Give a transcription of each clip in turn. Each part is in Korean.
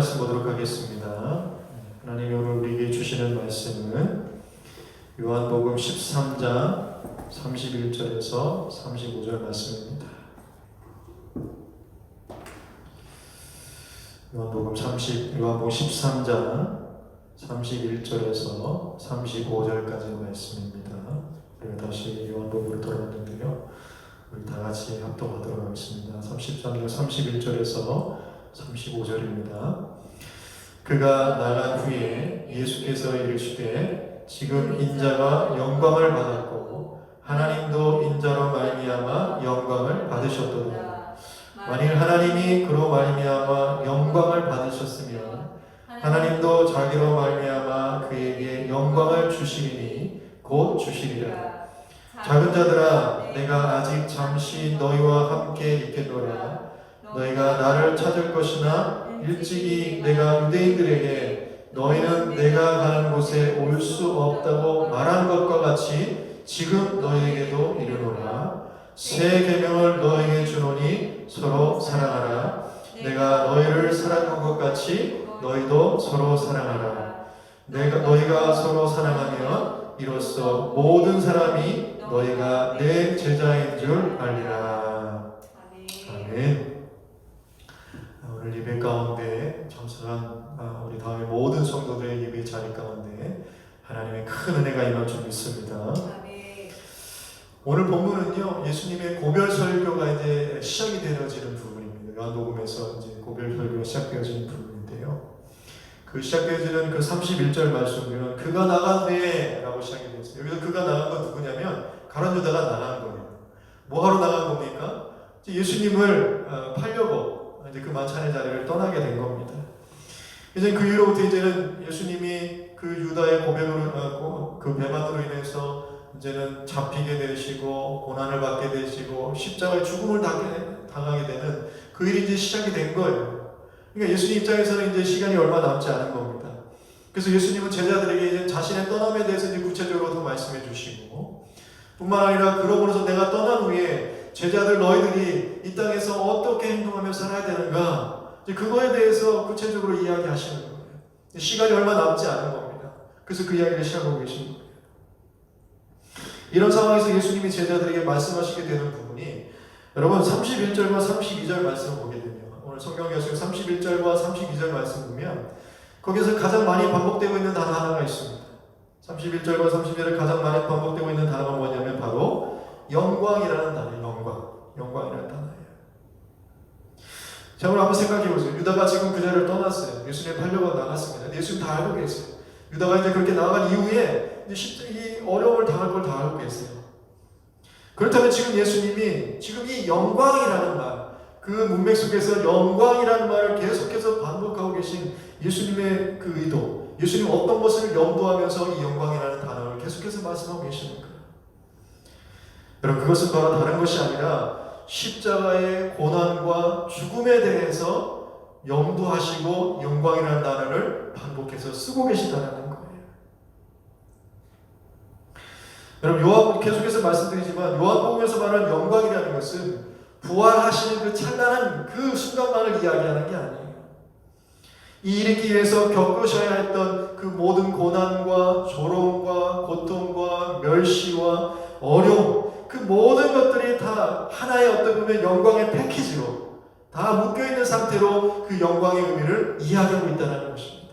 말씀 보도록 하겠습니다. 하나님이 오늘 우리에게 주시는 말씀은 요한복음 13장 31절에서 35절 말씀입니다. 요한복음 13장 31절에서 35절까지 말씀입니다. 우리가 다시 요한복음으로 돌아왔는데요. 우리 다 같이 합독하도록 하겠습니다. 13장 31절에서 35절입니다. 그가 나간 후에 예수께서 이르시되 지금 인자가 영광을 받았고 하나님도 인자로 말미암아 영광을 받으셨도다. 만일 하나님이 그로 말미암아 영광을 받으셨으면 하나님도 자기로 말미암아 그에게 영광을 주시리니 곧 주시리라. 작은 자들아, 내가 아직 잠시 너희와 함께 있겠노라. 너희가 나를 찾을 것이나 일찍이 내가 유대인들에게 너희는 내가 가는 곳에 올 수 없다고 말한 것과 같이 지금 너희에게도 이르노라. 새 계명을 너희에게 주노니 서로 사랑하라. 내가 너희를 사랑한 것 같이 너희도 서로 사랑하라. 너희가 서로 사랑하면 이로써 모든 사람이 너희가 내 제자인 줄 알리라. 아멘. 오늘 예배 가운데 참석한 우리 다음에 모든 성도들의 예배 자리 가운데 하나님의 큰 은혜가 임할 줄 믿습니다. 오늘 본문은요, 예수님의 고별 설교가 이제 시작이 되어지는 부분입니다. 요한복음에서 이제 고별 설교가 시작되어지는 부분인데요. 그 시작되어지는 그 31절 말씀 보면 그가 나간 후에 라고 시작이 되었어요. 여기서 그가 나간 건 누구냐면 가룟 유다가 나간 거예요. 뭐 하러 나간 겁니까? 예수님을 팔려고 이제 그 만찬의 자리를 떠나게 된 겁니다. 이제 그 이후로부터 이제는 예수님이 그 유다의 고백으로 그 배반으로 인해서 이제는 잡히게 되시고 고난을 받게 되시고 십자가의 죽음을 당하게 되는 그 일이 이제 시작이 된 거예요. 그러니까 예수님 입장에서는 이제 시간이 얼마 남지 않은 겁니다. 그래서 예수님은 제자들에게 이제 자신의 떠남에 대해서 이제 구체적으로 더 말씀해 주시고, 뿐만 아니라 그러고서 내가 떠난 후에 제자들 너희들이 이 땅에서 어떻게 행동하며 살아야 되는가, 이제 그거에 대해서 구체적으로 이야기하시는 거예요. 시간이 얼마 남지 않은 겁니다. 그래서 그 이야기를 시작하고 계신 거예요. 이런 상황에서 예수님이 제자들에게 말씀하시게 되는 부분이, 여러분 31절과 32절 말씀을 보게 되면, 오늘 성경 교실 31절과 32절 말씀 보면 거기서 가장 많이 반복되고 있는 단어 하나가 있습니다. 31절과 32절에 가장 많이 반복되고 있는 단어가 뭐냐면 바로 영광이라는 단어예요. 영광이라는 단어예요. 자, 오늘 한번 생각해 보세요. 유다가 지금 그 자리를 떠났어요. 예수님 팔려고 나갔습니다. 예수님 다 알고 계세요. 유다가 이제 그렇게 나간 이후에 이 어려움을 당할 걸 다 알고 계세요. 그렇다면 지금 예수님이 지금 이 영광이라는 말, 그 문맥 속에서 영광이라는 말을 계속해서 반복하고 계신 예수님의 그 의도, 예수님 어떤 것을 염두하면서 이 영광이라는 단어를 계속해서 말씀하고 계시는 거예요. 여러분, 그것은 바로 다른 것이 아니라 십자가의 고난과 죽음에 대해서 염두하시고 영광이라는 단어를 반복해서 쓰고 계시다는 거예요. 여러분, 계속해서 말씀드리지만 요한복음에서 말하는 영광이라는 것은 부활하시는 그 찬란한 그 순간만을 이야기하는 게 아니에요. 이 일이기 위해서 겪으셔야 했던 그 모든 고난과 조롱과 고통과 멸시와 어려움, 그 모든 것들이 다 하나의 어떤 보면 영광의 패키지로 다 묶여있는 상태로 그 영광의 의미를 이야기하고 있다는 것입니다.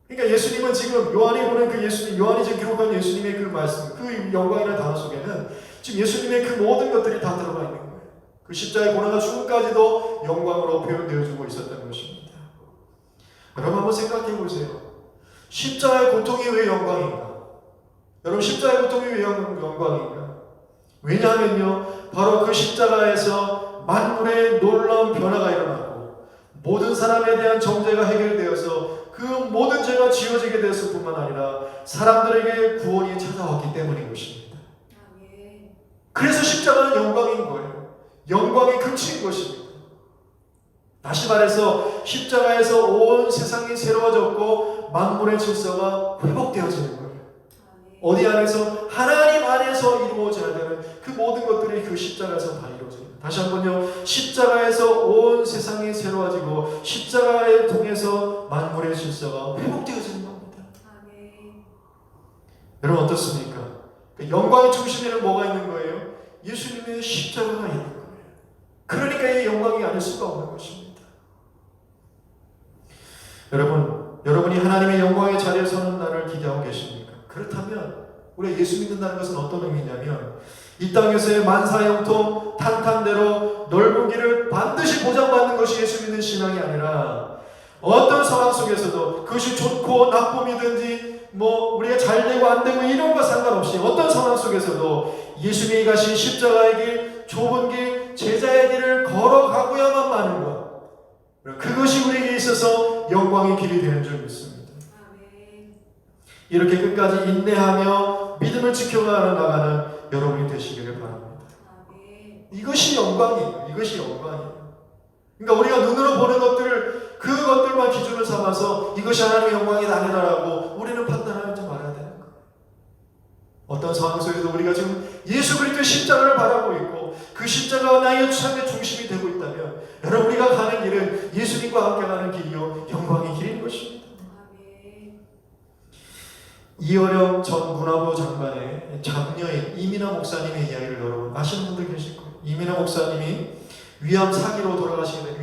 그러니까 예수님은 지금 요한이 보는 그 예수님, 요한이 지금 기록한 예수님의 그 말씀, 그 영광이라는 단어 속에는 지금 예수님의 그 모든 것들이 다 들어가 있는 거예요. 그 십자가의 고난과 죽음까지도 영광으로 표현되어지고 있었던 것입니다. 여러분 한번 생각해 보세요. 십자가의 고통이 왜 영광인가? 여러분 십자가의 고통이 왜 영광인가? 왜냐하면요, 바로 그 십자가에서 만물의 놀라운 변화가 일어나고 모든 사람에 대한 정죄가 해결되어서 그 모든 죄가 지워지게 되었을 뿐만 아니라 사람들에게 구원이 찾아왔기 때문인 것입니다. 그래서 십자가는 영광인 거예요. 영광이 그친 것입니다. 다시 말해서 십자가에서 온 세상이 새로워졌고 만물의 질서가 회복되어지는 거예요. 어디 안에서? 하나님 안에서 이루어져야 되는 그 모든 것들이 그 십자가에서 다 이루어집니다. 다시 한번요, 십자가에서 온 세상이 새로워지고 십자가를 통해서 만물의 질서가 회복되어지는 겁니다. 여러분 어떻습니까? 영광의 중심에는 뭐가 있는 거예요? 예수님의 십자가가 있는 거예요. 그러니까 이 영광이 아닐 수가 없는 것입니다. 여러분이 하나님의 영광의 자리에 서는 날을 기대하고 계십니까? 그렇다면 우리가 예수 믿는다는 것은 어떤 의미냐면 이 땅에서의 만사형통 탄탄대로 넓은 길을 반드시 보장받는 것이 예수 믿는 신앙이 아니라 어떤 상황 속에서도 그것이 좋고 나쁨이든지 우리가 잘 되고 안 되고 이런 거 상관없이 어떤 상황 속에서도 예수님이 가신 십자가의 길, 좁은 길, 제자의 길을 걸어가고야만 마는 것, 그것이 우리에게 있어서 영광의 길이 되는 줄 믿습니다. 이렇게 끝까지 인내하며 믿음을 지켜나가는 여러분이 되시기를 바랍니다. 이것이 영광이에요. 이것이 영광이에요. 그러니까 우리가 눈으로 보는 것들을 그것들만 기준을 삼아서 이것이 하나님의 영광이다 아니다라고 우리는 판단하지 말아야 되는 거예요. 어떤 상황 속에서 우리가 지금 예수 그리스도의 십자가를 바라고 있고 그 십자가가 나의 삶의 중심이 되고 있다면 여러분 우리가 가는 길은 예수님과 함께 가는 길이요 영광의 길인 것입니다. 이어령 전 문화부 장관의 장녀인 이민아 목사님의 이야기를 여러분 아시는 분들 계실 거예요. 이민아 목사님이 위암 사기로 돌아가시는데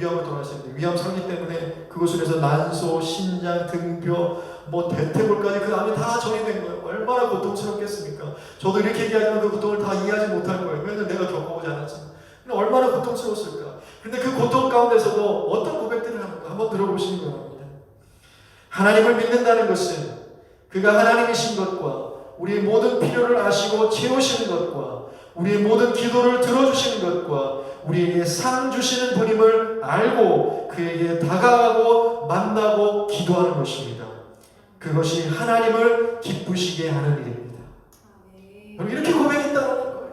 위암 사기 때문에 그곳에서 난소, 신장, 등뼈, 대퇴골까지 그 암이 다 전이된 거예요. 얼마나 고통스럽겠습니까? 저도 이렇게 얘기하지만 그 고통을 다 이해하지 못할 거예요. 왜냐하면 내가 겪어보지 않았지만. 얼마나 고통스러웠을까? 그런데 그 고통 가운데서도 어떤 고백들을 하는가 한번 들어보시기 바랍니다. 하나님을 믿는다는 것은 그가 하나님이신 것과 우리의 모든 필요를 아시고 채우시는 것과 우리의 모든 기도를 들어주시는 것과 우리에게 상 주시는 분임을 알고 그에게 다가가고 만나고 기도하는 것입니다. 그것이 하나님을 기쁘시게 하는 일입니다. 이렇게 고백했다는 거예요.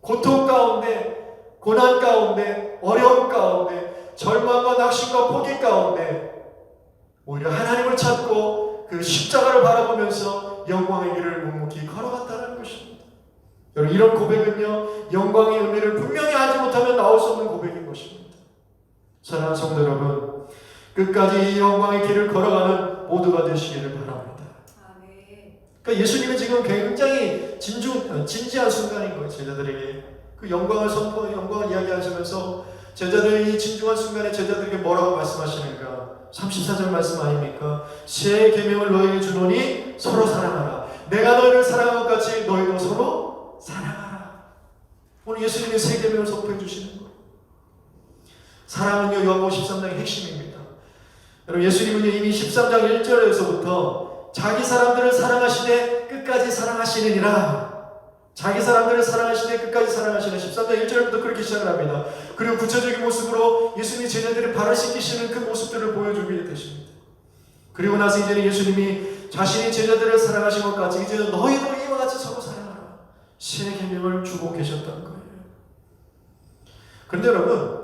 고통 가운데, 고난 가운데, 어려움 가운데, 절망과 낙심과 포기 가운데 오히려 하나님을 찾고 그 십자가를 바라보면서 영광의 길을 묵묵히 걸어갔다는 것입니다. 여러분 이런 고백은요 영광의 의미를 분명히 알지 못하면 나올 수 없는 고백인 것입니다. 사랑하는 성도 여러분, 끝까지 이 영광의 길을 걸어가는 모두가 되시기를 바랍니다. 그러니까 예수님은 지금 굉장히 진지한 순간인 거예요. 제자들에게 그 영광을 영광을 이야기하시면서 제자들이 이 진중한 순간에 제자들에게 뭐라고 말씀하시는가? 34절 말씀 아닙니까? 새 계명을 너에게 주노니 서로 사랑하라. 내가 너희를 사랑한 것 같이 너희도 서로 사랑하라. 오늘 예수님이 새 계명을 선포해 주시는 거예요. 사랑은요 요한복음 13장의 핵심입니다. 여러분 예수님은요 이미 13장 1절에서부터 자기 사람들을 사랑하시되 끝까지 사랑하시느니라. 자기 사람들을 사랑하시되 끝까지 사랑하시는 13장 1절부터 그렇게 시작을 합니다. 그리고 구체적인 모습으로 예수님이 제자들의 발을 씻기시는 그 모습들을 보여주게 되십니다. 그리고 나서 이제는 예수님이 자신이 제자들을 사랑하신 것 같이 이제는 너희도 이와 같이 서로 사랑하라. 새 계명을 주고 계셨던 거예요. 그런데 여러분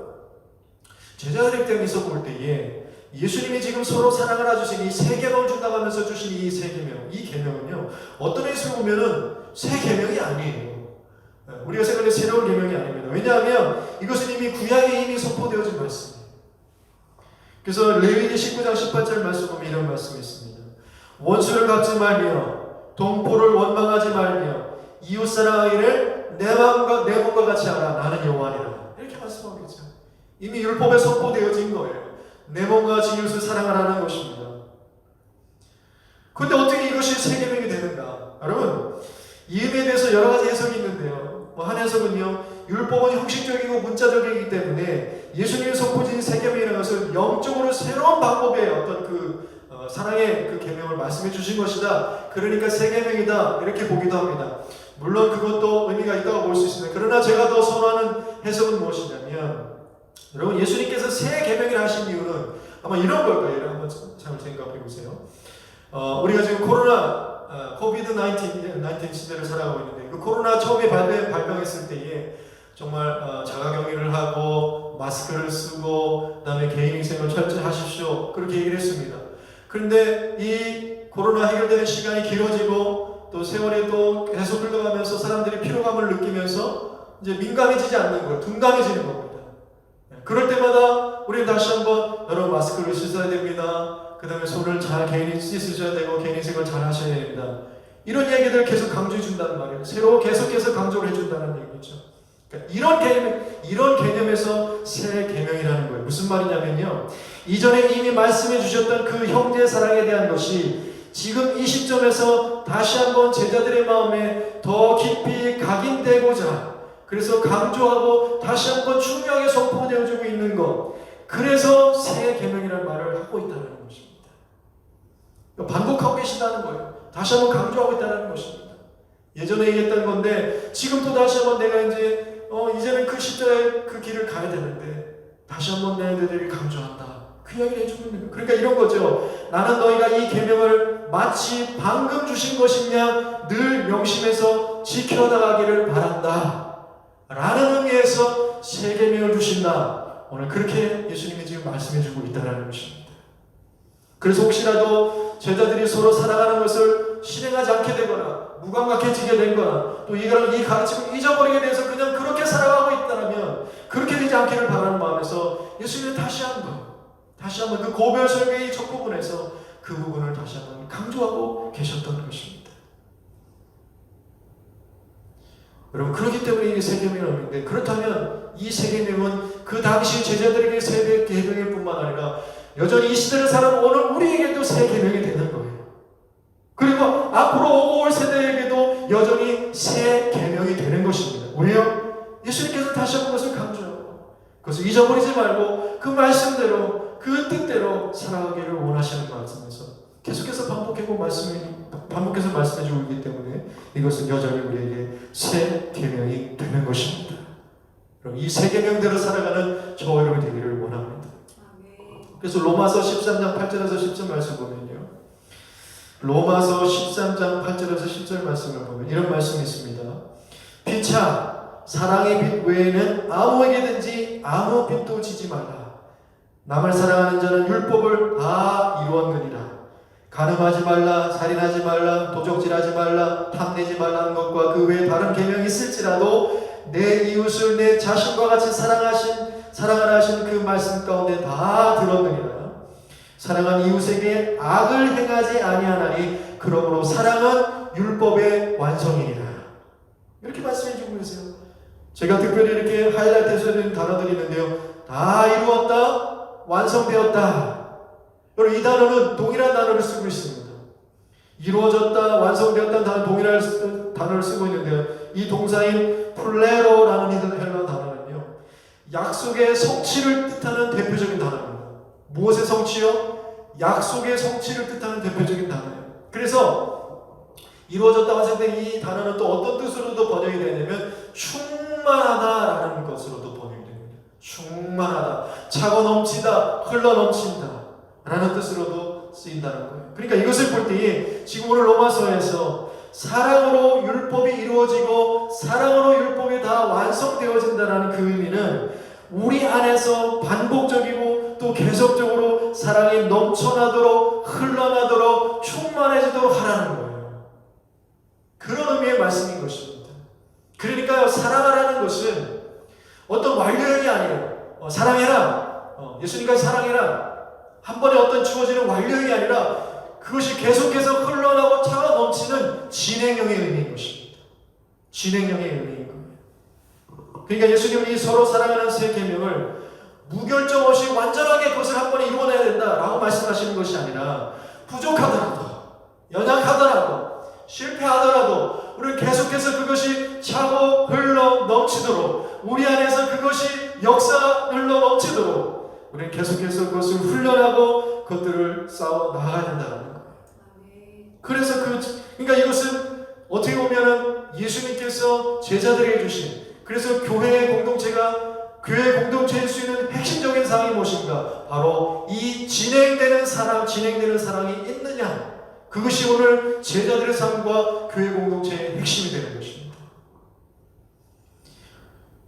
제자들 입장에서 볼 때에 예수님이 지금 서로 사랑을 해주신 이 새 계명을 준다고 하면서 주신 이 새 계명, 이 계명은요 어떤 의미에서 보면은 새 계명이 아니에요. 우리가 생각하는 새로운 계명이 아닙니다. 왜냐하면 이것은 이미 구약에 이미 선포되어진 말씀이에요. 그래서 레위기 19장 18절 말씀 보면 이런 말씀이 있습니다. 원수를 갚지 말며 동포를 원망하지 말며 이웃 사랑하기를 내 몸과 같이 하라. 나는 여호와니라. 이렇게 말씀하고 있죠. 이미 율법에 선포되어진 거예요. 내 몸과 같이 이웃을 사랑하라는 것입니다. 그런데 어떻게 이것이 새 계명이 되는가? 여러분 이 의미에 대해서 여러 가지 해석이 있는데요. 한 해석은요 율법은 형식적이고 문자적이기 때문에 예수님의 선포진 새 계명이라는 것은 영적으로 새로운 방법의 어떤 사랑의 그 계명을 말씀해 주신 것이다. 그러니까 새 계명이다 이렇게 보기도 합니다. 물론 그것도 의미가 있다고 볼 수 있습니다. 그러나 제가 더 선호하는 해석은 무엇이냐면 여러분 예수님께서 새 계명이라 하신 이유는 아마 이런 걸 거예요. 한번 잘 생각해 보세요. 우리가 지금 코비드-19 시대를 살아가고 있는데 그 코로나 처음에 발병했을 때에 정말 자가격리를 하고 마스크를 쓰고 그다음에 개인위생을 철저히 하십시오 그렇게 얘기를 했습니다. 그런데 이 코로나 해결되는 시간이 길어지고 또 세월이 또 계속 흘러가면서 사람들이 피로감을 느끼면서 이제 민감해지지 않는 거예요. 둔감해지는 겁니다. 그럴 때마다 우리는 다시 한번 여러분 마스크를 씻어야 됩니다. 그 다음에 손을 잘 개인이 씻으셔야 되고 개인식을 잘 하셔야 됩니다. 이런 얘기들을 계속 강조해 준다는 말이에요. 새로 계속해서 강조를 해준다는 얘기죠. 그러니까 이런 개념에서 새 계명이라는 거예요. 무슨 말이냐면요, 이전에 이미 말씀해 주셨던 그 형제 사랑에 대한 것이 지금 이 시점에서 다시 한번 제자들의 마음에 더 깊이 각인되고자, 그래서 강조하고 다시 한번 중요하게 선포되어주고 있는 것, 그래서 새 계명이라는 말을 하고 있다는 것입니다. 반복하고 계신다는 거예요. 다시 한번 강조하고 있다는 것입니다. 예전에 얘기했던 건데 지금 또 다시 한번 내가 이제는 그 시대에 그 길을 가야 되는데 다시 한번 내들이 강조한다. 그 이야기를 해주고 있는 거예요. 그러니까 이런 거죠. 나는 너희가 이 계명을 마치 방금 주신 것이냐 늘 명심해서 지켜나가기를 바란다 라는 의미에서 새 계명을 주신다. 오늘 그렇게 예수님이 지금 말씀해주고 있다는 것입니다. 그래서 혹시라도 제자들이 서로 살아가는 것을 실행하지 않게 되거나 무감각해지게 되거나 또 이 가르침을 잊어버리게 돼서 그냥 그렇게 살아가고 있다면 그렇게 되지 않기를 바라는 마음에서 예수님은 다시 한번 그 고별 설교의 첫 부분에서 그 부분을 다시 한번 강조하고 계셨던 것입니다. 여러분, 그렇기 때문에 이게 새 계명인데, 그렇다면 이 새 계명은 그 당시 제자들에게 새 계명일 뿐만 아니라 여전히 이 시대를 살아오는 우리에게도 새 계명이 되는 거예요. 그리고 앞으로 오고 올 세대에게도 여전히 새 계명이 되는 것입니다. 왜요? 예수님께서 다시 한번 그것을 강조하고 그것을 잊어버리지 말고 그 말씀대로 그 뜻대로 살아가기를 원하시는 말씀에서 계속해서 반복해서 말씀해주고 있기 때문에 이것은 여전히 우리에게 새 계명이 되는 것입니다. 그럼 이 새 계명대로 살아가는 저와 여러분이 되기를 원합니다. 그래서 로마서 13장 8절에서 10절 말씀 보면요, 로마서 13장 8절에서 10절 말씀을 보면 이런 말씀이 있습니다. 피차 사랑의 빛 외에는 아무에게든지 아무 빛도 지지 말라. 남을 사랑하는 자는 율법을 다 이루었느니라. 간음하지 말라, 살인하지 말라, 도적질하지 말라, 탐내지 말라는 것과 그 외에 다른 계명이 있을지라도 내 이웃을 내 자신과 같이 사랑하라 하신 그 말씀 가운데 다 들었느니라. 사랑한 이웃에게 악을 행하지 아니하나니 그러므로 사랑은 율법의 완성이니라. 이렇게 말씀해 주고 계세요. 제가 특별히 이렇게 하이라이트해서 드린 단어들이 있는데요, 다 이루었다, 완성되었다. 여러분, 이 단어는 동일한 단어를 쓰고 있습니다. 이루어졌다, 완성되었다는 단어, 동일한 단어를 쓰고 있는데요, 이 동사인 플레로라는 헬라 단어는요, 약속의 성취를 뜻하는 대표적인 단어입니다. 무엇의 성취요? 약속의 성취를 뜻하는 대표적인 단어예요. 그래서 이루어졌다, 완성된 이 단어는 또 어떤 뜻으로도 번역이 되냐면 충만하다라는 것으로도 번역이 됩니다. 충만하다, 차고 넘치다, 흘러 넘친다 라는 뜻으로도 쓰인다는 거예요. 그러니까 이것을 볼 때 지금 오늘 로마서에서 사랑으로 율법이 이루어지고 사랑으로 율법이 다 완성되어진다는 그 의미는 우리 안에서 반복적이고 또 계속적으로 사랑이 넘쳐나도록 흘러나도록 충만해지도록 하라는 거예요. 그런 의미의 말씀인 것입니다. 그러니까요, 사랑하라는 것은 어떤 완료형이 아니에요. 사랑해라, 예수님까지 사랑해라, 한 번에 어떤 주어지는 완료형이 아니라 그것이 계속해서 흘러나고 차가 넘치는 진행형의 의미인 것입니다. 진행형의 의미인 거예요. 그러니까 예수님이 서로 사랑하는 새 계명을 무결점 없이 완전하게 그것을 한 번에 이루어내야 된다라고 말씀하시는 것이 아니라 부족하더라도, 연약하더라도, 실패하더라도 우리는 계속해서 그것이 차고 흘러 넘치도록, 우리 안에서 그것이 역사가 흘러 넘치도록 우리는 계속해서 그것을 훈련하고 그것들을 쌓아 나가야 된다는 거예요. 그래서 그러니까 이것은 어떻게 보면은 예수님께서 제자들에게 주신, 그래서 교회 공동체일 수 있는 핵심적인 사항이 무엇인가? 바로 이 진행되는 사랑이 있느냐? 그것이 오늘 제자들의 삶과 교회 공동체의 핵심이 되는 것입니다.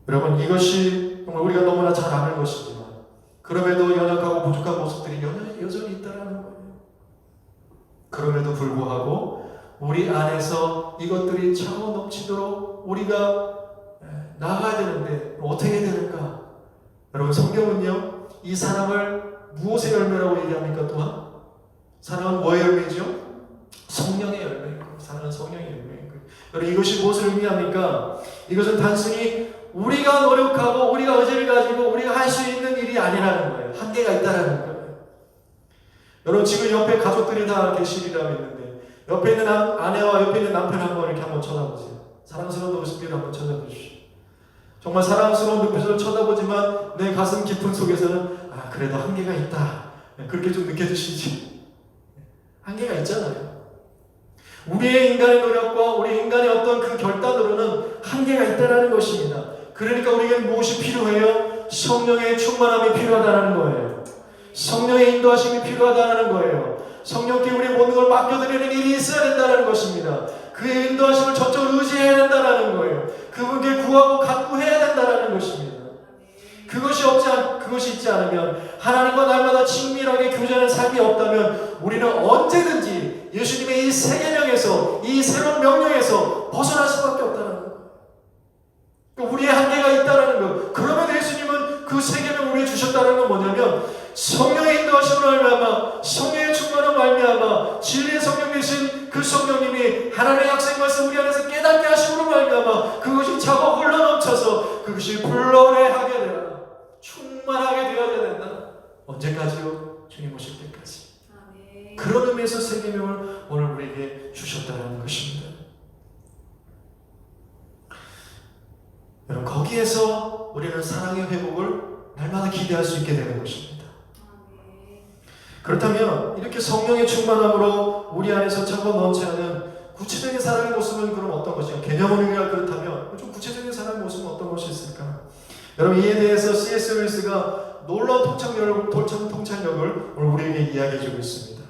여러분, 이것이 정말 우리가 너무나 잘 아는 것이지만 그럼에도 연약하고 부족한 모습들이 여전히 있다는 거예요. 그럼에도 불구하고 우리 안에서 이것들이 차고 넘치도록 우리가 나가야 되는데 어떻게 해야 되는가? 여러분, 성경은요 이 사랑을 무엇의 열매라고 얘기합니까? 또한 사랑은 뭐의 열매죠? 성령의 열매인 거예요. 사랑은 성령의 열매인 거예요. 여러분, 이것이 무엇을 의미합니까? 이것은 단순히 우리가 노력하고 우리가 의지를 가지고 우리가 할 수 있는 일이 아니라는 거예요. 한계가 있다라는 거예요. 여러분, 지금 옆에 가족들이 다 계시리라고 했는데 옆에 있는 아내와 옆에 있는 남편 한번 이렇게 한번 쳐다보세요. 사랑스러운 모습을 한번 쳐다보십시오. 정말 사랑스러운 눈빛으로 쳐다보지만 내 가슴 깊은 속에서는 그래도 한계가 있다. 그렇게 좀 느껴지시지? 한계가 있잖아요. 우리의 인간의 노력과 우리 인간의 어떤 그 결단으로는 한계가 있다는 것입니다. 그러니까 우리에게 무엇이 필요해요? 성령의 충만함이 필요하다는 거예요. 성령의 인도하심이 필요하다는 거예요. 성령께 우리 모든 걸 맡겨드리는 일이 있어야 된다는 것입니다. 그의 인도하심을 전적으로 의지해야 된다는 거예요. 그분께 구하고 간구해야 된다는 것입니다. 그것이 있지 않으면, 하나님과 날마다 친밀하게 교제하는 삶이 없다면 우리는 언제든지 예수님의 이 새 계명에서, 이 새로운 명령에서 벗어날 수밖에 없다는 거예요. 우리의 한계가 있다는 거. 그러면 예수님은 그 새 계명 우리에게 주셨다는 건 뭐냐면, 성령의 인도하심으로 말미암아, 성령의 충만함으로 말미암아, 진리의 성령 되신 그 성령님이 하나님의 약속의 말씀 우리 안에서 깨닫게 하심으로 말미암아 그것이 차고 흘러넘쳐서 그것이 불노래하게 되라. 충만하게 되어야 된다. 언제까지요? 주님 오실 때까지. 아멘. 그런 의미에서 새 계명을 오늘 우리에게 주셨다는 것입니다. 여러분, 거기에서 우리는 사랑의 회복을 날마다 기대할 수 있게 되는 것입니다. 아멘. 그렇다면 이렇게 성령의 충만함으로 우리 안에서 차고 넘치는 구체적인 사랑의 모습은 그럼 어떤 것이냐? 개념론이라 그렇다면 좀 구체적인 사랑의 모습은 어떤 것이 있을까? 여러분, 이에 대해서 C.S. 루이스가 놀라운 통찰력을 오늘 우리에게 이야기해주고 있습니다.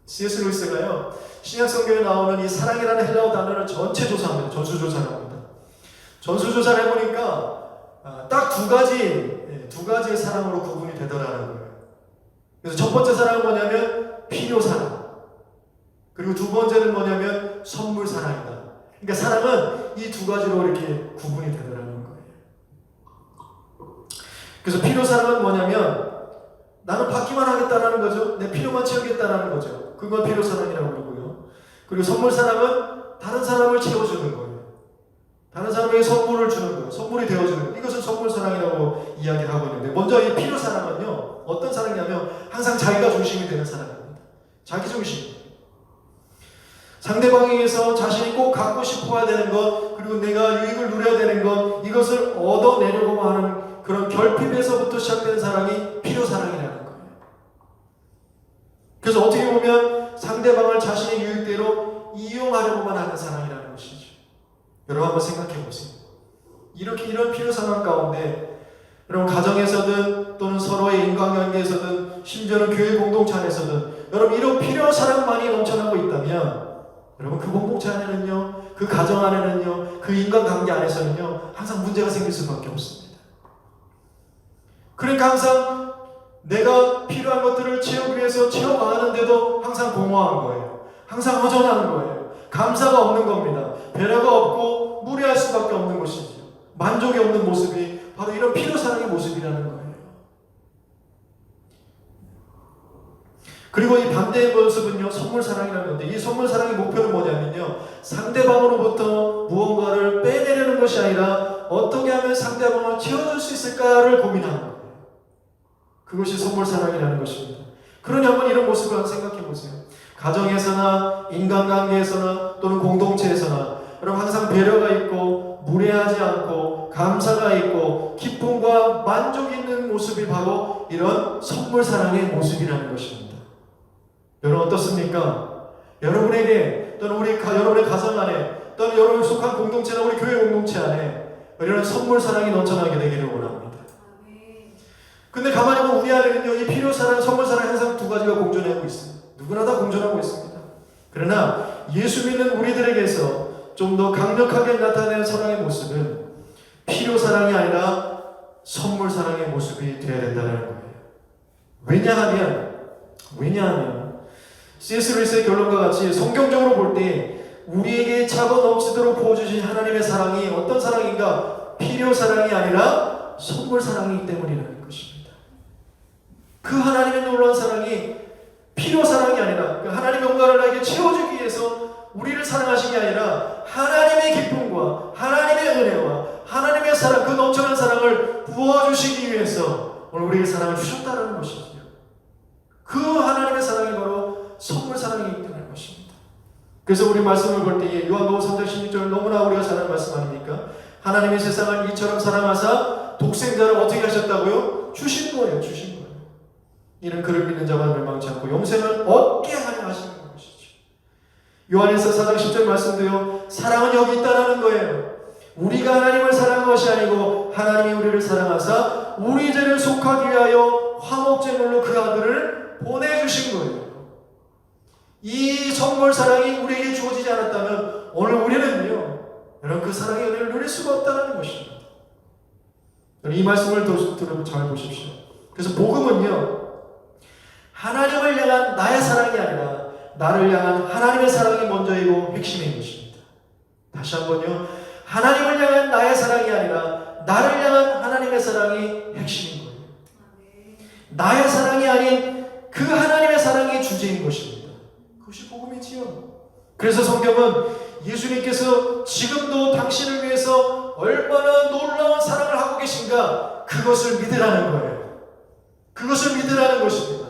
C.S. 루이스가요, 신약성경에 나오는 이 사랑이라는 헬라어 단어를 전체 조사합니다. 전수조사를 합니다. 전수조사를 해보니까 딱 두 가지의 사랑으로 구분이 되더라는 거예요. 그래서 첫 번째 사랑은 뭐냐면 필요사랑, 그리고 두 번째는 뭐냐면 선물사랑이다. 그러니까 사랑은 이 두 가지로 이렇게 구분이 되더라는 거예요. 그래서 필요사랑은 뭐냐면 나는 받기만 하겠다라는 거죠. 내 필요만 채우겠다라는 거죠. 그건 필요사랑이라고 그러고요. 그리고 선물사랑은 다른 사람을 채워주는 거예요. 다른 사람에게 선물을 주는 거예요. 선물이 되어주는 거예요. 이것은 선물사랑이라고 이야기하고 있는데, 먼저 이 필요사랑은요, 어떤 사랑이냐면 항상 자기가 중심이 되는 사랑입니다. 자기 중심. 상대방에게서 자신이 꼭 갖고 싶어야 되는 것, 그리고 내가 유익을 누려야 되는 것, 이것을 얻어내려고 하는 그런 결핍에서부터 시작된 사랑이 필요사랑이라는 거예요. 그래서 어떻게 보면 상대방을 자신의 유익대로 이용하려고만 하는 사랑이라는 것이죠. 여러분, 한번 생각해 보세요. 이런 필요사랑 가운데, 여러분, 가정에서든 또는 서로의 인간관계에서든 심지어는 교회 공동체 안에서든 여러분, 이런 필요사랑만이 넘쳐나고 있다면 여러분, 그 공동체 안에는요, 그 가정 안에는요, 그 인간관계 안에서는요, 항상 문제가 생길 수밖에 없습니다. 그러니까 항상 내가 필요한 것들을 채우기 위해서 채워가는데도 항상 공허한 거예요. 항상 허전한 거예요. 감사가 없는 겁니다. 배려가 없고 무례할 수밖에 없는 것이죠. 만족이 없는 모습이 바로 이런 필요사랑의 모습이라는 거예요. 그리고 이 반대의 모습은요, 선물사랑이라는 건데, 이 선물사랑의 목표는 뭐냐면요, 상대방으로부터 무언가를 빼내려는 것이 아니라 어떻게 하면 상대방을 채워줄 수 있을까를 고민하는 거예요. 그것이 선물사랑이라는 것입니다. 그러니 한번 이런 모습을 한번 생각해 보세요. 가정에서나 인간관계에서나 또는 공동체에서나 여러분, 항상 배려가 있고 무례하지 않고 감사가 있고 기쁨과 만족이 있는 모습이 바로 이런 선물사랑의 모습이라는 것입니다. 여러분, 어떻습니까? 여러분에게 또는 여러분의 가정 안에 또는 여러분이 속한 공동체나 우리 교회 공동체 안에 이런 선물사랑이 넘쳐나게 되기를 원합니다. 근데 가만히 보면 우리 안에는요, 이 필요사랑, 선물사랑 항상 두 가지가 공존하고 있어요. 누구나 다 공존하고 있습니다. 그러나 예수 믿는 우리들에게서 좀 더 강력하게 나타내는 사랑의 모습은 필요사랑이 아니라 선물사랑의 모습이 되어야 된다는 거예요. 왜냐하면 C.S. 루이스의 결론과 같이 성경적으로 볼 때 우리에게 차고 넘치도록 부어주신 하나님의 사랑이 어떤 사랑인가? 필요 사랑이 아니라 선물 사랑이기 때문이라는 것입니다. 그 하나님의 놀라운 사랑이 필요 사랑이 아니라 그 하나님의 영광을 나에게 채워주기 위해서 우리를 사랑하신 게 아니라 하나님의 기쁨과 하나님의 은혜와 하나님의 사랑, 그 넘쳐난 사랑을 부어주시기 위해서 오늘 우리에게 사랑을 주셨다는 것이죠. 그 하나님의 사랑이 바로 선물 사랑이기 때문인 것입니다. 그래서 우리 말씀을 볼 때에 요한복음 3장 16절 너무나 우리가 잘 아는 말씀 아닙니까? 하나님의 세상을 이처럼 사랑하사 독생자를 어떻게 하셨다고요? 주신 거예요. 주신 거예요. 이는 그를 믿는 자만 멸망치 않고 영생을 얻게 하려 하시는 것이죠. 요한일서 4장 10절 말씀도요. 사랑은 여기 있다라는 거예요. 우리가 하나님을 사랑한 것이 아니고 하나님이 우리를 사랑하사 우리 죄를 속하기 위하여 화목제물로 그 아들을 보내주신 거예요. 이 선물 사랑이 우리에게 주어지지 않았다면 오늘 우리는요, 여러분 그 사랑의 은혜를 누릴 수가 없다는 것입니다. 이 말씀을 들으면 잘 보십시오. 그래서 복음은요, 하나님을 향한 나의 사랑이 아니라 나를 향한 하나님의 사랑이 먼저이고 핵심인 것입니다. 다시 한번요, 하나님을 향한 나의 사랑이 아니라 나를 향한 하나님의 사랑이 핵심인 거예요. 나의 사랑이 아닌 그 하나님의 사랑이 주제인 것입니다. 그것이 복음이지요. 그래서 성경은 예수님께서 지금도 당신을 위해서 얼마나 놀라운 사랑을 하고 계신가, 그것을 믿으라는 거예요. 그것을 믿으라는 것입니다.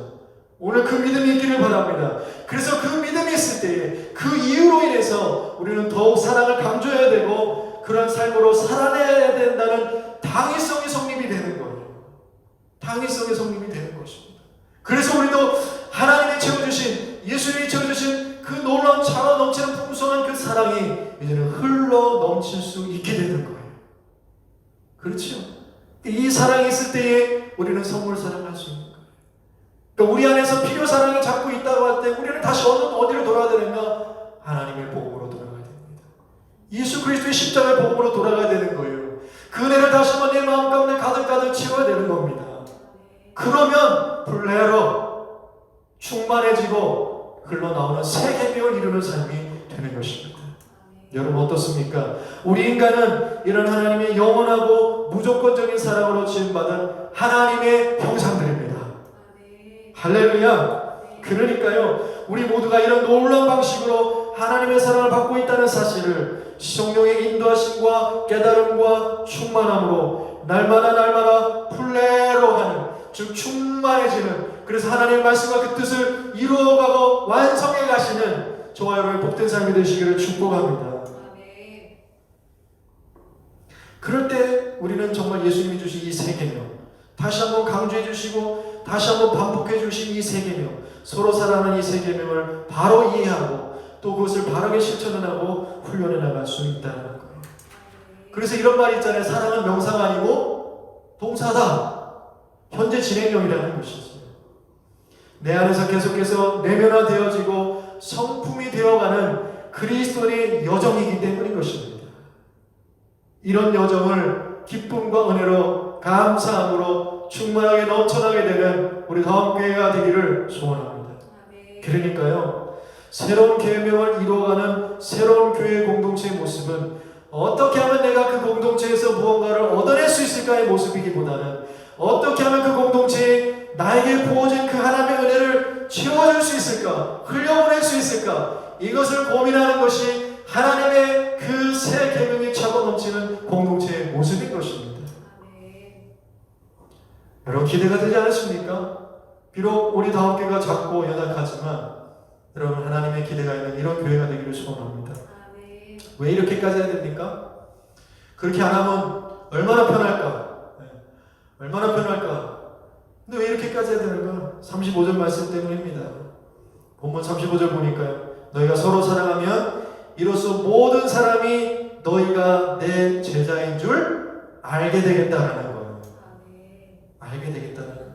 오늘 그 믿음이 있기를 바랍니다. 그래서 그 믿음이 있을 때에 그 이유로 인해서 우리는 더욱 사랑을 강조해야 되고 그런 삶으로 살아내야 된다는 당위성이 성립이 되는 거예요. 당위성의 성립이 되는 것입니다. 그래서 우리도 하나님이 채워주신, 예수님이 채워주신 그 놀라운 차가 넘치는 풍성한 그 사랑이 이제는 흘러 넘칠 수 있게 되는 거예요. 그렇죠? 이 사랑이 있을 때에 우리는 선물 사랑할 수 있는 거예요. 그러니까 우리 안에서 필요 사랑이 자꾸 있다고 할 때 우리는 다시 어디로 돌아가야 되는가? 하나님의 복음으로 돌아가야 됩니다. 예수 그리스도의 십자가의 복음으로 돌아가야 되는 거예요. 그 은혜를 다시 한번 내 마음 가운데 가득가득 채워야 되는 겁니다. 그러면 플레로 충만해지고 흘러나오는 새 계명을 이루는 삶이 되는 것입니다. 여러분 어떻습니까? 우리 인간은 이런 하나님의 영원하고 무조건적인 사랑으로 지음받은 하나님의 형상들입니다. 할렐루야. 그러니까요, 우리 모두가 이런 놀라운 방식으로 하나님의 사랑을 받고 있다는 사실을 성령의 인도하심과 깨달음과 충만함으로 날마다 플레로 하는, 즉 충만해지는, 그래서 하나님의 말씀과 그 뜻을 이루어가고 완성해 가시는 저와 여러분의 복된 삶이 되시기를 축복합니다. 그럴 때 우리는 정말 예수님이 주신 이 세 계명, 다시 한번 강조해 주시고 다시 한번 반복해 주신 이 세 계명, 서로 사랑하는 이 세 계명을 바로 이해하고 또 그것을 바르게 실천하고 훈련해 나갈 수 있다는 거예요. 그래서 이런 말이 있잖아요. 사랑은 명사가 아니고 동사다. 현재 진행형이라는 것이죠. 내 안에서 계속해서 내면화되어지고 성품이 되어가는 그리스도의 여정이기 때문인 것입니다. 이런 여정을 기쁨과 은혜로 감사함으로 충만하게 넘쳐나게 되는 우리 다음교회가 되기를 소원합니다. 그러니까요, 새로운 계명을 이루어가는 새로운 교회 공동체의 모습은 어떻게 하면 내가 그 공동체에서 무언가를 얻어낼 수 있을까의 모습이기보다는 어떻게 하면 그 공동체에 나에게 부어진 그 하나님의 은혜를 채워줄 수 있을까, 흘려보낼 수 있을까, 이것을 고민하는 것이 하나님의 그 새 계명이 차고 넘치는 공동체의 모습인 것입니다. 여러분 기대가 되지 않으십니까? 비록 우리 다음교회가 작고 연약하지만 여러분 하나님의 기대가 있는 이런 교회가 되기를 소원합니다. 왜 이렇게까지 해야 됩니까? 그렇게 안 하면 얼마나 편할까? 얼마나 편할까? 근데 왜 이렇게까지 해야 되는가? 35절 말씀 때문입니다. 본문 35절 보니까요, 너희가 서로 사랑하면 이로써 모든 사람이 너희가 내 제자인 줄 알게 되겠다라는 거예요. 알게 되겠다는 거예요.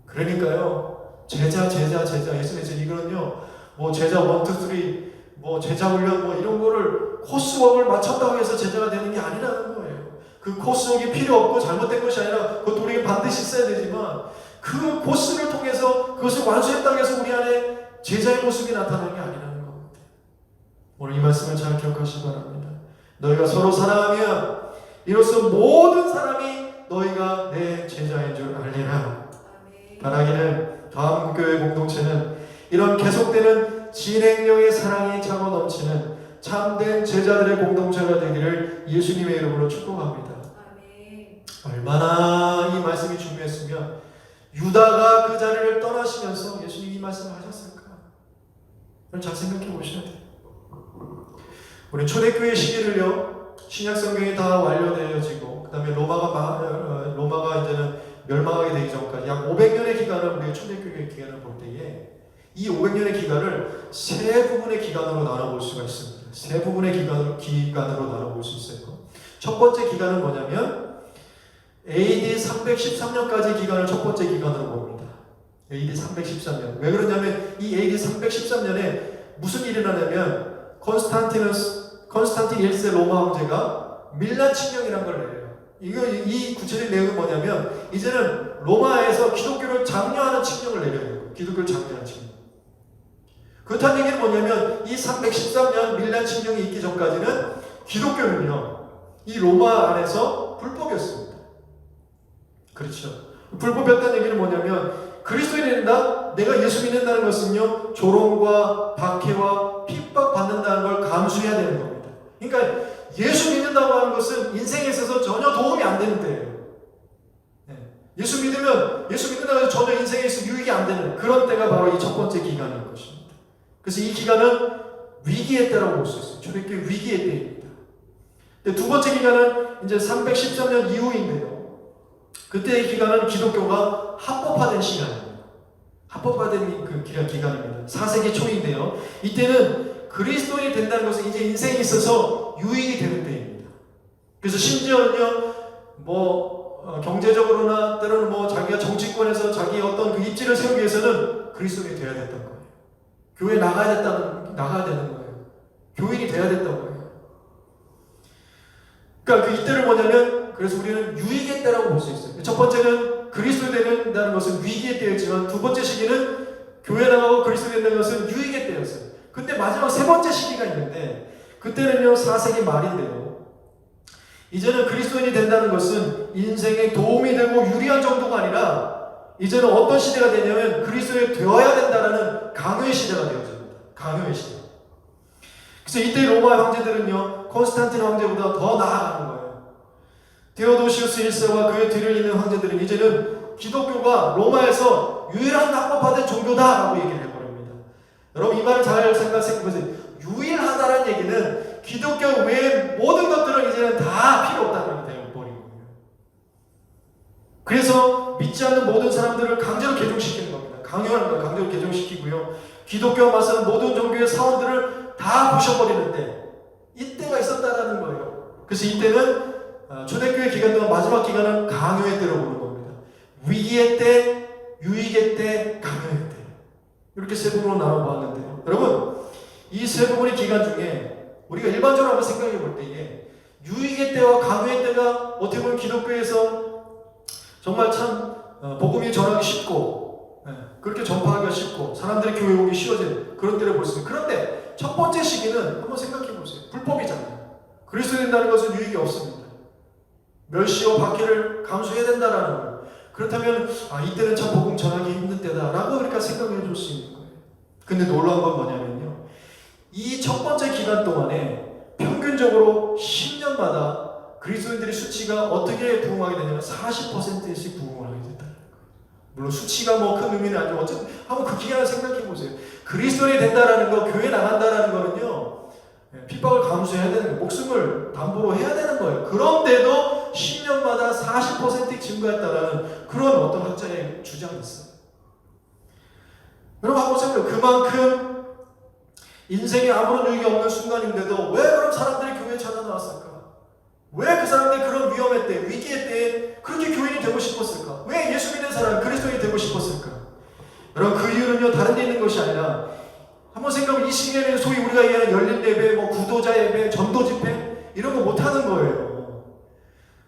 그러니까요, 제자 예수님께서 이거는요, 뭐 제자 1, 2, 3 뭐 제자 훈련 뭐 이런 거를 코스웍을 맞췄다고 해서 제자가 되는 게 아니라는 거예요. 그 코스웍이 필요 없고 잘못된 것이 아니라 그것도 우리가 반드시 있어야 되지만 그 코스를 통해서 그것을 완수했다고 해서 우리 안에 제자의 모습이 나타나는 게 아니라는 겁니다. 오늘 이 말씀을 잘 기억하시기 바랍니다. 너희가 서로 사랑하면 이로써 모든 사람이 너희가 내 제자인 줄 알리라. 바라기는 다음 교회 공동체는 이런 계속되는 진행력의 사랑이 차고 넘치는 참된 제자들의 공동체가 되기를 예수님의 이름으로 축복합니다. 얼마나 이 말씀이 중요했으면 유다가 그 자리를 떠나시면서 예수님이 이 말씀을 하셨을까? 잘 생각해 보셔야 돼요. 우리 초대교회 시기를요, 신약 성경이 다 완료되어지고, 그 다음에 로마가 이제는 멸망하게 되기 전까지 약 500년의 기간을 우리 초대교회 기간을 볼 때에 이 500년의 기간을 세 부분의 기간으로 나눠볼 수가 있습니다. 세 부분의 기간으로 나눠볼 수 있어요. 첫 번째 기간은 뭐냐면 AD 313년까지 기간을 첫 번째 기간으로 봅니다. AD 313년. 왜 그러냐면 이 AD 313년에 무슨 일이 일어나냐면 콘스탄틴 1세 로마 황제가 밀란 칙령이라는 걸 내려요. 이 구체적인 내용은 뭐냐면 이제는 로마에서 기독교를 장려하는 칙령을 내려요. 기독교를 장려하는 칙령. 그렇다는 얘기는 뭐냐면 이 313년 밀란 칙령이 있기 전까지는 기독교는요, 이 로마 안에서 불법이었습니다. 그렇죠. 불법이었다는 얘기는 뭐냐면 그리스도인이 된다? 내가 예수 믿는다는 것은요, 조롱과 박해와 핍박받는다는 걸 감수해야 되는 겁니다. 그러니까 예수 믿는다고 하는 것은 인생에 있어서 전혀 도움이 안 되는 때예요. 예수 믿는다고 해서 전혀 인생에 있어서 유익이 안 되는 그런 때가 바로 이 첫 번째 기간인 것입니다. 그래서 이 기간은 위기의 때라고 볼 수 있어요. 초대교회 위기의 때입니다. 두 번째 기간은 이제 313년 이후인데요. 그때의 기간은 기독교가 합법화된 시간입니다. 합법화된 그 기간입니다. 4세기 초인데요. 이때는 그리스도인이 된다는 것은 이제 인생에 있어서 유익이 되는 때입니다. 그래서 심지어는요, 경제적으로나 때로는 자기가 정치권에서 자기의 어떤 그 입지를 세우기 위해서는 그리스도인이 되어야 됐던 거예요. 교회에 나가야 되는 거예요. 교인이 되어야 됐던 거예요. 그러니까 그 이때를 뭐냐면, 그래서 우리는 유익의 때라고 볼 수 있어요. 첫 번째는 그리스도인이 된다는 것은 위기의 때였지만, 두 번째 시기는 교회 나가고 그리스도인이 된다는 것은 유익의 때였어요. 근데 마지막 세 번째 시기가 있는데, 그때는요, 4세기 말인데요. 이제는 그리스도인이 된다는 것은 인생에 도움이 되고 유리한 정도가 아니라, 이제는 어떤 시대가 되냐면 그리스도인이 되어야 된다는 강요의 시대가 되어집니다. 강요의 시대. 그래서 이때 로마 황제들은요, 콘스탄틴 황제보다 더 나아가는 거예요. 데오도시우스 1세와 그의 뒤를 잇는 황제들은 이제는 기독교가 로마에서 유일한 합법화된 종교다라고 얘기를 해버립니다. 여러분, 이 말을 잘 생각해보세요. 유일하다는 얘기는 기독교 외의 모든 것들은 이제는 다 필요 없다는 게 되어버린 거예요. 그래서 믿지 않는 모든 사람들을 강제로 개종시키는 겁니다. 강요하는 거예요. 강제로 개종시키고요. 기독교와 맞서는 모든 종교의 사원들을 다 부셔버리는데 이때가 있었다라는 거예요. 그래서 이때는 초대교회 기간 동안 마지막 기간은 강요의 때로 보는 겁니다. 위기의 때, 유익의 때, 강요의 때. 이렇게 세 부분으로 나눠보았는데요. 여러분, 이 세 부분의 기간 중에 우리가 일반적으로 한번 생각해 볼 때에 유익의 때와 강요의 때가 어떻게 보면 기독교에서 정말 참 복음이 전하기 쉽고 그렇게 전파하기가 쉽고 사람들이 교회 오기 쉬워진 그런 때를 볼 수 있습니다. 그런데 첫 번째 시기는 한번 생각해 보세요. 불법이잖아요. 그리스도 된다는 것은 유익이 없습니다. 멸시와 박해를 감수해야 된다라는 거예요. 그렇다면 이때는 참 복음 전하기 힘든 때다라고 그러니까 생각해 줄 수 있는 거예요. 근데 놀라운 건 뭐냐면요, 이 첫 번째 기간 동안에 평균적으로 10년마다 그리스도인들의 수치가 어떻게 부흥하게 되냐면 40%씩 부흥을 하게 된다. 물론 수치가 큰 의미는 아니고 어쨌든 한번 그 기간을 생각해 보세요. 그리스도인이 된다라는 거, 교회 나간다라는 거는요, 핍박을 감수해야 되는 거예요. 목숨을 담보로 해야 되는 거예요. 그런데도 10년마다 40% 증가했다라는 그런 어떤 학자의 주장이 있어요. 여러분 한번 생각해요. 그만큼 인생에 아무런 유익이 없는 순간인데도 왜 그럼 사람들이 교회에 찾아나왔을까? 왜 그 사람들이 그런 위험의 때, 위기의 때에 그렇게 교인이 되고 싶었을까? 왜 예수 믿는 사람, 그리스도인이 되고 싶었을까? 여러분 그 이유는요, 다른 데 있는 것이 아니라 한번 생각해보면 이 시기에는 소위 우리가 얘기하는 열린 예배, 구도자 예배, 전도 집회 이런 거 못하는 거예요.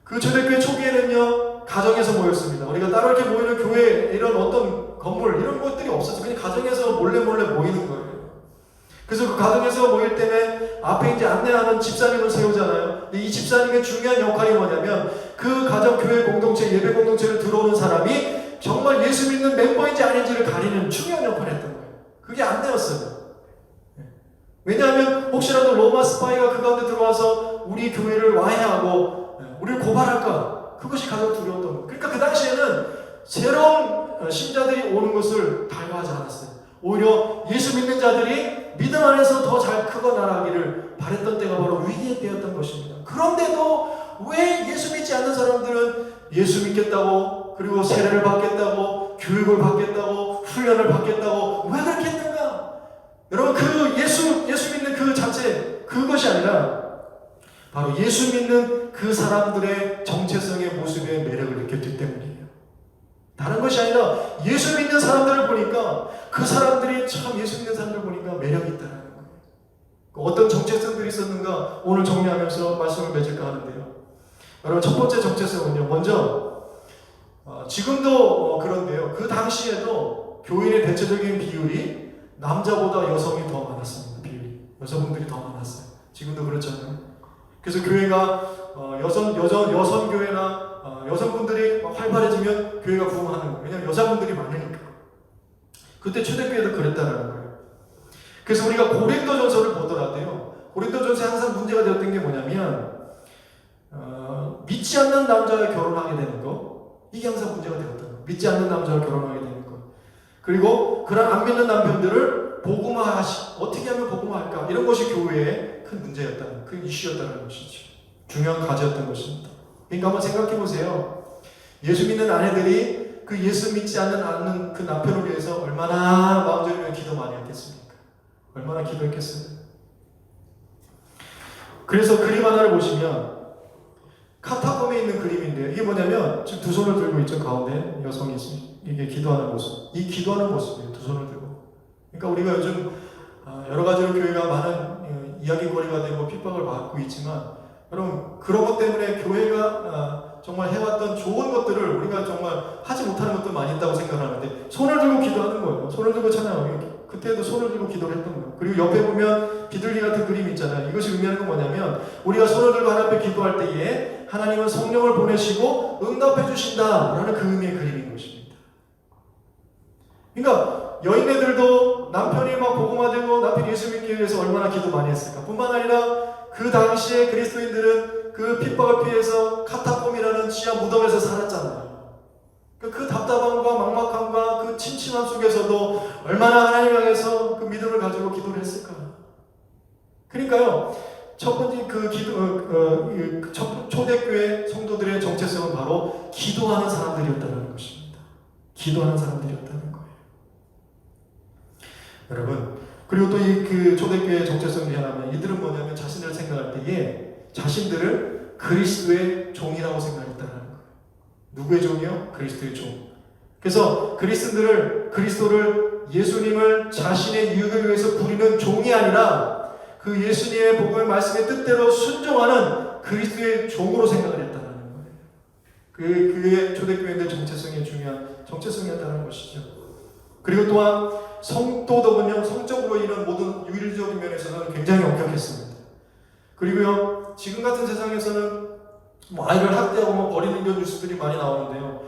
그 초대교회 초기에는요, 가정에서 모였습니다. 우리가 따로 이렇게 모이는 교회 이런 어떤 건물 이런 것들이 없었어요. 그냥 가정에서 몰래 모이는 거예요. 그래서 그 가정에서 모일 때문에 앞에 이제 안내하는 집사님을 세우잖아요. 근데 이 집사님의 중요한 역할이 뭐냐면 그 가정 교회 공동체, 예배 공동체를 들어오는 사람이 정말 예수 믿는 멤버인지 아닌지를 가리는 중요한 역할을 했던 거예요. 그게 안내였어요. 왜냐하면 혹시라도 로마 스파이가 그 가운데 들어와서 우리 교회를 와해하고 우리를 고발할까, 그것이 가장 두려웠던 거예요. 그러니까 그 당시에는 새로운 신자들이 오는 것을 달가하지 않았어요. 오히려 예수 믿는 자들이 믿음 안에서 더 잘 크고 나아가기를 바랬던 때가 바로 위기의 때였던 것입니다. 그런데도 왜 예수 믿지 않는 사람들은 예수 믿겠다고, 그리고 세례를 받겠다고, 교육을 받겠다고, 훈련을 받겠다고 왜 그렇게 했는가? 여러분, 그 예수 믿는 그 자체, 그것이 아니라 바로 예수 믿는 그 사람들의 정체성의 모습의 매력을 느꼈기 때문이에요. 다른 것이 아니라 예수 믿는 사람들을 보니까 그 사람들이 참 예수 믿는 사람들 보니까 매력이 있다는 거예요. 어떤 정체성들이 있었는가 오늘 정리하면서 말씀을 맺을까 하는데요. 여러분, 첫 번째 정체성은요, 먼저 지금도 그런데요, 그 당시에도 교인의 대체적인 비율이 남자보다 여성이 더 많았습니다. 비율이 여성분들이 더 많았어요. 지금도 그렇잖아요. 그래서 교회가 여성 교회나 여성분들이 활발해지면 교회가 부흥하는 거예요. 왜냐하면 여자분들이 많으니까. 그때 초대교회도 그랬다는 거예요. 그래서 우리가 고린도전서를 보더라도요, 고린도전서에 항상 문제가 되었던 게 뭐냐면 믿지 않는 남자와 결혼하게 되는 거, 이게 항상 문제가 되었던 거예요. 믿지 않는 남자와 결혼하게 되는 거. 그리고 그런 안 믿는 남편들을 복음화하시, 어떻게 하면 복음화할까, 이런 것이 교회의 큰 문제였다는, 큰 이슈였다는 것이죠. 중요한 과제였던 것입니다. 그러니까 한번 생각해 보세요. 예수 믿는 아내들이 그 예수 믿지 않는 그 남편을 위해서 얼마나 마음 졸이며 기도 많이 했겠습니까? 얼마나 기도했겠어요? 그래서 그림 하나를 보시면 카타콤에 있는 그림인데요. 이게 뭐냐면 지금 두 손을 들고 있죠. 가운데 여성이 있습니다. 이게 기도하는 모습. 이 기도하는 모습이에요. 두 손을 들고. 그러니까 우리가 요즘 여러 가지로 교회가 많은 이야기거리가 되고 핍박을 받고 있지만, 여러분, 그런 것 때문에 교회가 정말 해왔던 좋은 것들을 우리가 정말 하지 못하는 것도 많이 있다고 생각하는데, 손을 들고 기도하는 거예요. 손을 들고 찬양하고, 그때도 손을 들고 기도를 했던 거예요. 그리고 옆에 보면 비둘기 같은 그림이 있잖아요. 이것이 의미하는 건 뭐냐면, 우리가 손을 들고 하나님 앞에 기도할 때에 하나님은 성령을 보내시고 응답해 주신다라는 그 의미의 그림인 것입니다. 그러니까 여인네들도 남편이 막 복음화되고 남편이 예수 믿기 위해서 얼마나 기도 많이 했을까. 뿐만 아니라 그 당시에 그리스도인들은 그 핍박을 피해서 카타콤이라는 지하 무덤에서 살았잖아요. 그 답답함과 막막함과 그 침침함 속에서도 얼마나 하나님 향해서 그 믿음을 가지고 기도를 했을까. 그러니까요, 첫 번째 초대교회 성도들의 정체성은 바로 기도하는 사람들이었다는 것입니다. 기도하는 사람들이었다는 거예요. 여러분, 그리고 또 그 초대교회의 정체성 중에 하나는, 이들은 뭐냐면 자신을 생각할 때에 자신들을 그리스도의 종이라고 생각했다는 거예요. 누구의 종이요? 그리스도의 종. 그래서 그리스도를 예수님을 자신의 유익을 위해서 부리는 종이 아니라 그 예수님의 복음의 말씀의 뜻대로 순종하는 그리스도의 종으로 생각을 했다는 거예요. 그의 초대교회의 정체성이 중요한 정체성이었다는 것이죠. 그리고 또한 성도덕은요, 성적으로 인한 모든 유일적인 면에서는 굉장히 엄격했습니다. 그리고요, 지금 같은 세상에서는 아이를 학대하고 버리는 이런 뉴스들이 많이 나오는데요.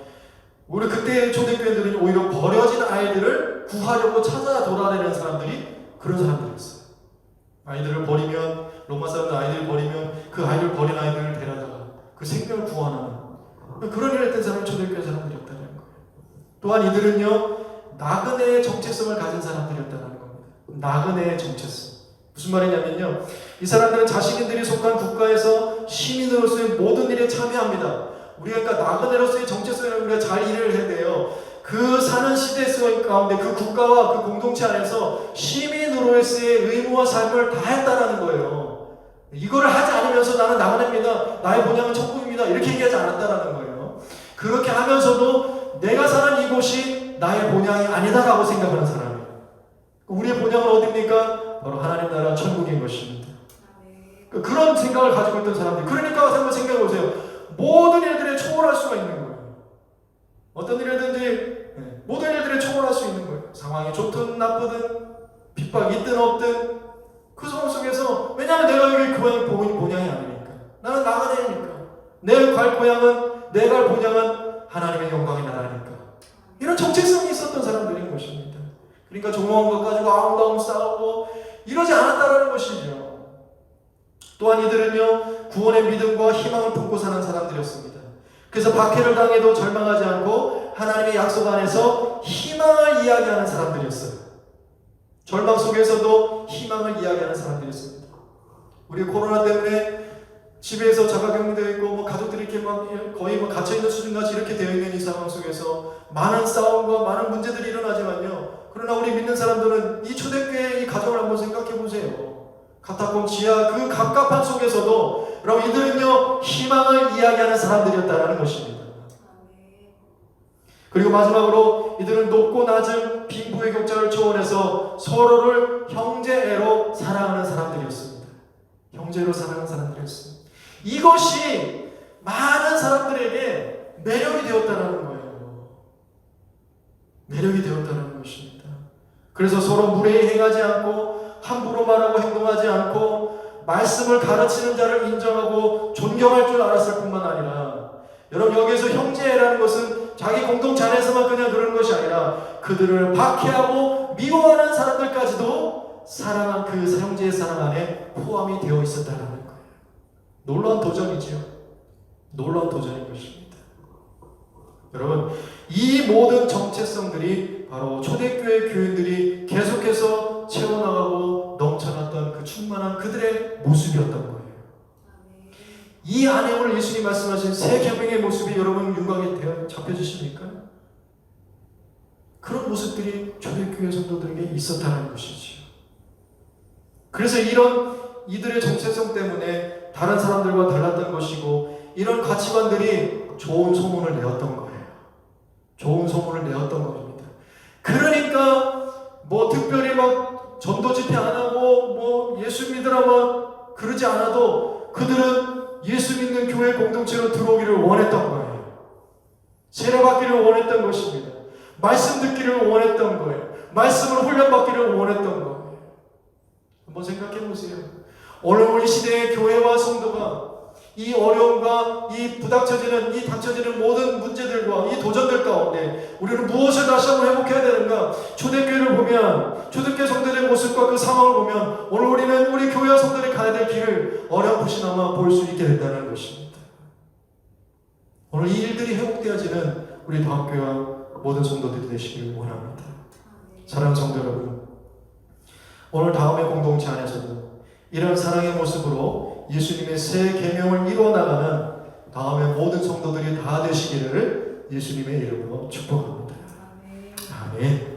우리 그때의 초대교회들은 오히려 버려진 아이들을 구하려고 찾아 돌아다니는 사람들이 그런 사람들이었어요. 아이들을 버리면, 로마 사람들 아이들을 버리면 그 아이를 버린 아이들을 데려다가 그 생명을 구하는 그런 일을 했던 사람이 초대교회 사람들이었다는 거예요. 또한 이들은요, 나그네의 정체성을 가진 사람들이었다는 겁니다. 나그네의 정체성. 무슨 말이냐면요, 이 사람들은 자신들이 속한 국가에서 시민으로서의 모든 일에 참여합니다. 우리가 그러니까 나그네로서의 정체성을 우리가 잘 이해를 해야 돼요. 그 사는 시대 가운데 그 국가와 그 공동체 안에서 시민으로서의 의무와 삶을 다 했다는 거예요. 이거를 하지 않으면서 나는 나그네입니다, 나의 본향은 천국입니다, 이렇게 얘기하지 않았다는 거예요. 그렇게 하면서도 내가 사는 이곳이 나의 본향이 아니다라고 생각하는 사람이에요. 우리의 본향은 어디입니까? 바로 하나님 나라 천국인 것입니다. 그런 생각을 가지고 있던 사람들. 그러니까 한번 생각해 보세요. 모든 일들에 초월할 수가 있는 거예요. 어떤 일이든지 모든 일들에 초월할 수 있는 거예요. 상황이 좋든 나쁘든 핍박이 있든 없든 그 상황 속에서, 왜냐하면 내가 여기 그 본향이 아니니까. 나는 나가야 되니까. 내가 갈 본향은 하나님의 영광이 나라니까. 이런 정체성이 있었던 사람들인 것입니다. 그러니까 조용한 것 가지고 아웅다웅 싸우고 이러지 않았다라는 것이죠. 또한 이들은요, 구원의 믿음과 희망을 품고 사는 사람들이었습니다. 그래서 박해를 당해도 절망하지 않고 하나님의 약속 안에서 희망을 이야기하는 사람들이었어요. 절망 속에서도 희망을 이야기하는 사람들이었습니다. 우리 코로나 때문에 집에서 자가격리되어 있고 가족들이 이렇게 거의 갇혀있는 수준같이 이렇게 되어 있는 이 상황 속에서 많은 싸움과 많은 문제들이 일어나지만요, 그러나 우리 믿는 사람들은 이 초대교회의 이 가정을 한번 생각해 보세요. 카타콤 지하 그 갑갑한 속에서도 여러분, 이들은요 희망을 이야기하는 사람들이었다는 것입니다. 그리고 마지막으로 이들은 높고 낮은 빈부의 격차를 초월해서 서로를 형제애로 사랑하는 사람들이었습니다. 형제로 사랑하는 사람들이었습니다. 이것이 많은 사람들에게 매력이 되었다는 거예요. 매력이 되었다는 것입니다. 그래서 서로 무례히 행하지 않고 함부로 말하고 행동하지 않고 말씀을 가르치는 자를 인정하고 존경할 줄 알았을 뿐만 아니라, 여러분, 여기에서 형제라는 것은 자기 공동체 안에서만 그냥 그러는 것이 아니라 그들을 박해하고 미워하는 사람들까지도 사랑한 그 형제의 사랑 안에 포함이 되어 있었다는 거예요. 놀라운 도전이지요. 놀라운 도전인 것입니다. 여러분, 이 모든 정체성들이 바로 초대교회 교인들이 계속해서 채워나가고 넘쳐났던 그 충만한 그들의 모습이었던 거예요. 이 안에 오늘 예수님 말씀하신 새 계명의 모습이 여러분 윤곽에 잡혀지십니까? 그런 모습들이 초대교회 성도들에게 있었다는 것이지요. 그래서 이들의 정체성 때문에 다른 사람들과 달랐던 것이고, 이런 가치관들이 좋은 소문을 내었던 거예요. 좋은 소문을 내었던 겁니다. 그러니까 특별히 전도 집회 안 하고 예수 믿으라 그러지 않아도 그들은 예수 믿는 교회 공동체로 들어오기를 원했던 거예요. 세례받기를 원했던 것입니다. 말씀 듣기를 원했던 거예요. 말씀을 훈련받기를 원했던 거예요. 한번 생각해 보세요. 오늘 우리 시대의 교회와 성도가 이 어려움과 이 닥쳐지는 모든 문제들과 이 도전들 가운데 우리는 무엇을 다시 한번 회복해야 되는가? 초대교회를 보면, 초대교회 성도들의 모습과 그 상황을 보면 오늘 우리는 우리 교회와 성도들이 가야 될 길을 어렴풋이나마 볼 수 있게 된다는 것입니다. 오늘 이 일들이 회복되어지는 우리 다학교와 모든 성도들이 되시길 원합니다. 사랑하는 성도 여러분, 오늘 다음의 공동체 안에서도 이런 사랑의 모습으로 예수님의 새 계명을 이루어나가는 다음의 모든 성도들이 다 되시기를 예수님의 이름으로 축복합니다. 아멘.